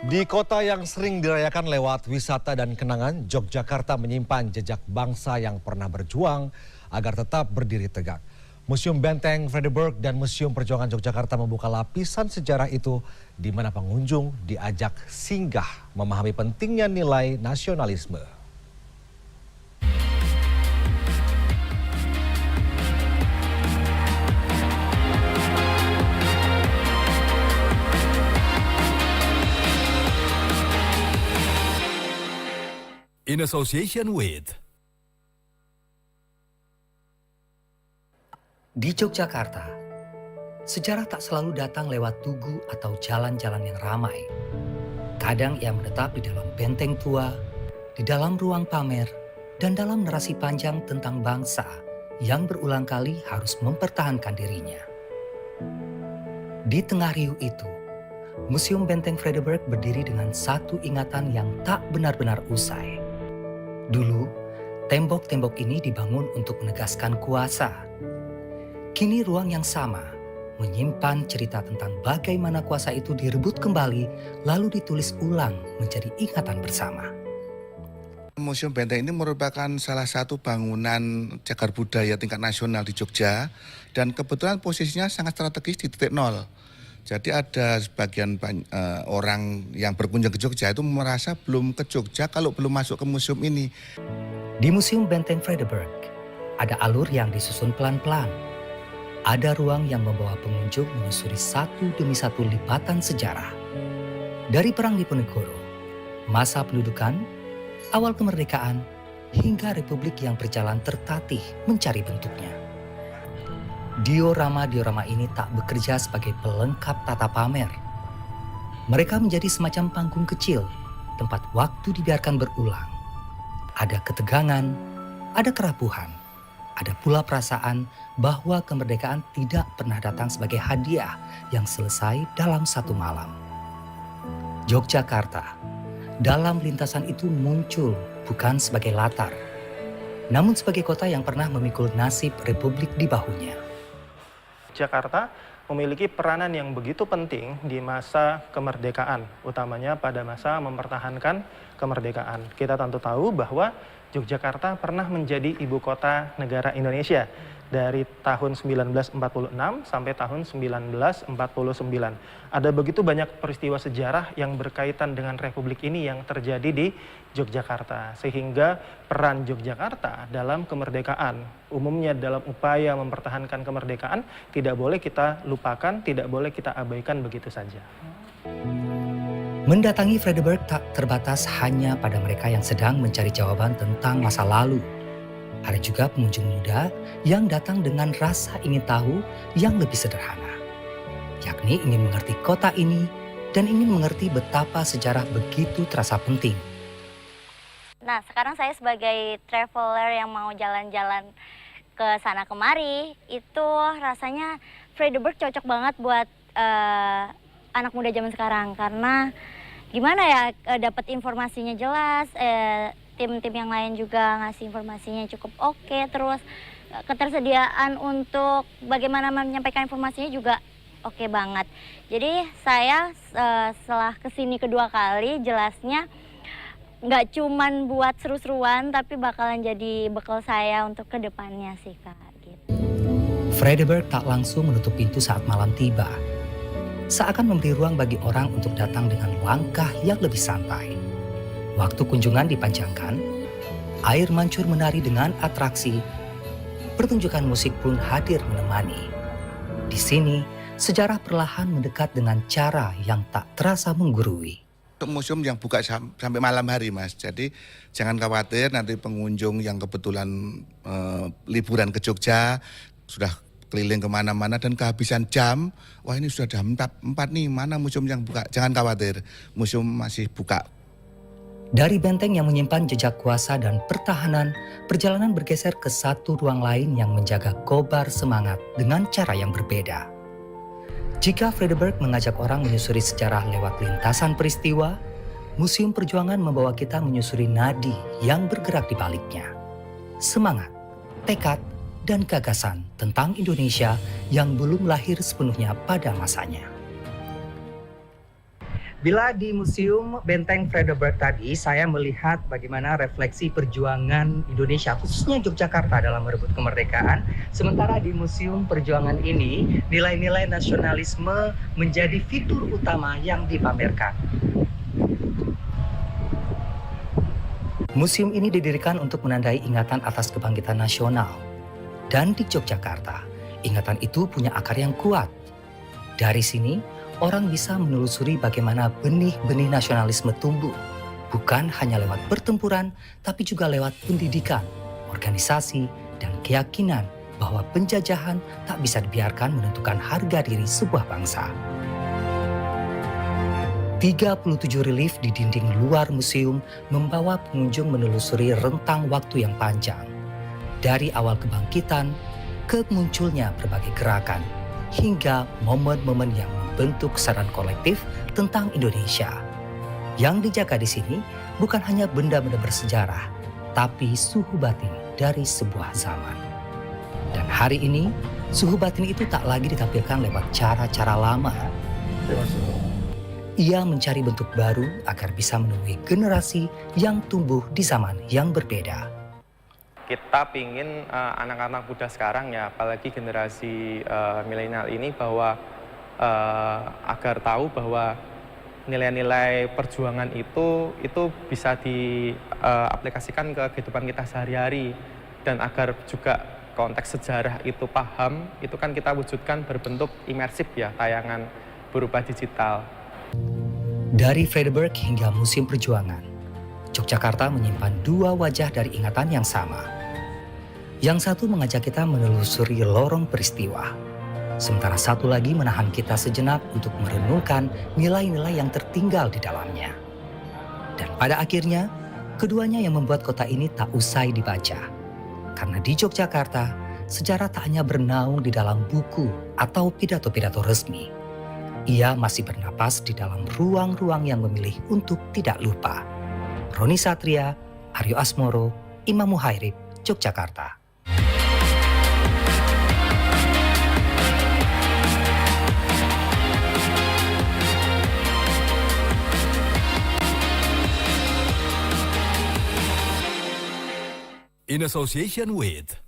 Di kota yang sering dirayakan lewat wisata dan kenangan, Yogyakarta menyimpan jejak bangsa yang pernah berjuang agar tetap berdiri tegak. Museum Benteng Vredenburg dan Museum Perjuangan Yogyakarta membuka lapisan sejarah itu di mana pengunjung diajak singgah memahami pentingnya nilai nasionalisme. In association with Di Yogyakarta, sejarah tak selalu datang lewat tugu atau jalan-jalan yang ramai. Kadang ia menetap di dalam benteng tua, di dalam ruang pamer, dan dalam narasi panjang tentang bangsa yang berulang kali harus mempertahankan dirinya. Di tengah riuh itu, Museum Benteng Vredenburg berdiri dengan satu ingatan yang tak benar-benar usai. Dulu, tembok-tembok ini dibangun untuk menegaskan kuasa. Kini ruang yang sama menyimpan cerita tentang bagaimana kuasa itu direbut kembali lalu ditulis ulang menjadi ingatan bersama. Museum Benteng ini merupakan salah satu bangunan cagar budaya tingkat nasional di Jogja dan kebetulan posisinya sangat strategis di titik nol. Jadi ada sebagian orang yang berkunjung ke Jogja itu merasa belum ke Jogja kalau belum masuk ke museum ini. Di Museum Benteng Vredenburg, ada alur yang disusun pelan-pelan. Ada ruang yang membawa pengunjung menyusuri satu demi satu lipatan sejarah. Dari Perang Diponegoro, masa pendudukan, awal kemerdekaan, hingga republik yang berjalan tertatih mencari bentuknya. Diorama-diorama ini tak bekerja sebagai pelengkap tata pamer. Mereka menjadi semacam panggung kecil, tempat waktu dibiarkan berulang. Ada ketegangan, ada kerapuhan, ada pula perasaan bahwa kemerdekaan tidak pernah datang sebagai hadiah yang selesai dalam satu malam. Yogyakarta, dalam lintasan itu muncul bukan sebagai latar, namun sebagai kota yang pernah memikul nasib republik di bahunya. Jakarta memiliki peranan yang begitu penting di masa kemerdekaan, utamanya pada masa mempertahankan kemerdekaan. Kita tentu tahu bahwa Yogyakarta pernah menjadi ibu kota negara Indonesia dari tahun 1946 sampai tahun 1949. Ada begitu banyak peristiwa sejarah yang berkaitan dengan republik ini yang terjadi di Yogyakarta. Sehingga peran Yogyakarta dalam kemerdekaan, umumnya dalam upaya mempertahankan kemerdekaan, tidak boleh kita lupakan, tidak boleh kita abaikan begitu saja. Mendatangi Vredenburg tak terbatas hanya pada mereka yang sedang mencari jawaban tentang masa lalu. Ada juga pengunjung muda yang datang dengan rasa ingin tahu yang lebih sederhana, yakni ingin mengerti kota ini dan ingin mengerti betapa sejarah begitu terasa penting. Nah, sekarang saya sebagai traveler yang mau jalan-jalan ke sana kemari, itu rasanya Vredenburg cocok banget buat anak muda zaman sekarang karena gimana ya, dapat informasinya jelas, tim-tim yang lain juga ngasih informasinya cukup oke, terus ketersediaan untuk bagaimana menyampaikan informasinya juga oke banget. Jadi saya setelah kesini kedua kali jelasnya nggak cuman buat seru-seruan tapi bakalan jadi bekal saya untuk kedepannya sih Kak. Gitu. Vredenburg tak langsung menutup pintu saat malam tiba. Seakan memberi ruang bagi orang untuk datang dengan langkah yang lebih santai. Waktu kunjungan dipanjangkan, air mancur menari dengan atraksi, pertunjukan musik pun hadir menemani. Di sini, sejarah perlahan mendekat dengan cara yang tak terasa menggurui. Museum yang buka sampai malam hari, Mas. Jadi jangan khawatir nanti pengunjung yang kebetulan liburan ke Jogja sudah keliling kemana-mana dan kehabisan jam, wah ini sudah jam 4 nih, mana museum yang buka? Jangan khawatir, museum masih buka. Dari benteng yang menyimpan jejak kuasa dan pertahanan, perjalanan bergeser ke satu ruang lain yang menjaga kobar semangat dengan cara yang berbeda. Jika Vredenburg mengajak orang menyusuri sejarah lewat lintasan peristiwa, Museum Perjuangan membawa kita menyusuri nadi yang bergerak di baliknya. Semangat, tekad, dan gagasan tentang Indonesia yang belum lahir sepenuhnya pada masanya. Bila di Museum Benteng Vredenburg tadi, saya melihat bagaimana refleksi perjuangan Indonesia, khususnya Yogyakarta dalam merebut kemerdekaan. Sementara di Museum Perjuangan ini, nilai-nilai nasionalisme menjadi fitur utama yang dipamerkan. Museum ini didirikan untuk menandai ingatan atas kebangkitan nasional. Dan di Yogyakarta, ingatan itu punya akar yang kuat. Dari sini, orang bisa menelusuri bagaimana benih-benih nasionalisme tumbuh, bukan hanya lewat pertempuran, tapi juga lewat pendidikan, organisasi, dan keyakinan bahwa penjajahan tak bisa dibiarkan menentukan harga diri sebuah bangsa. 37 relief di dinding luar museum membawa pengunjung menelusuri rentang waktu yang panjang. Dari awal kebangkitan, ke munculnya berbagai gerakan, hingga momen-momen yang bentuk kesadaran kolektif tentang Indonesia. Yang dijaga di sini bukan hanya benda-benda bersejarah, tapi suhu batin dari sebuah zaman. Dan hari ini, suhu batin itu tak lagi ditampilkan lewat cara-cara lama. Ia mencari bentuk baru agar bisa menemui generasi yang tumbuh di zaman yang berbeda. Kita pingin anak-anak muda sekarang ya, apalagi generasi milenial ini bahwa agar tahu bahwa nilai-nilai perjuangan itu bisa diaplikasikan ke kehidupan kita sehari-hari, dan agar juga konteks sejarah itu paham, itu kan kita wujudkan berbentuk imersif ya, tayangan berupa digital. Dari Vredenburg hingga Museum Perjuangan, Yogyakarta menyimpan dua wajah dari ingatan yang sama. Yang satu mengajak kita menelusuri lorong peristiwa, sementara satu lagi menahan kita sejenak untuk merenungkan nilai-nilai yang tertinggal di dalamnya. Dan pada akhirnya, keduanya yang membuat kota ini tak usai dibaca. Karena di Yogyakarta, sejarah tak hanya bernaung di dalam buku atau pidato-pidato resmi. Ia masih bernapas di dalam ruang-ruang yang memilih untuk tidak lupa. Roni Satria, Aryo Asmoro, Imam Muhairib, Yogyakarta. In association with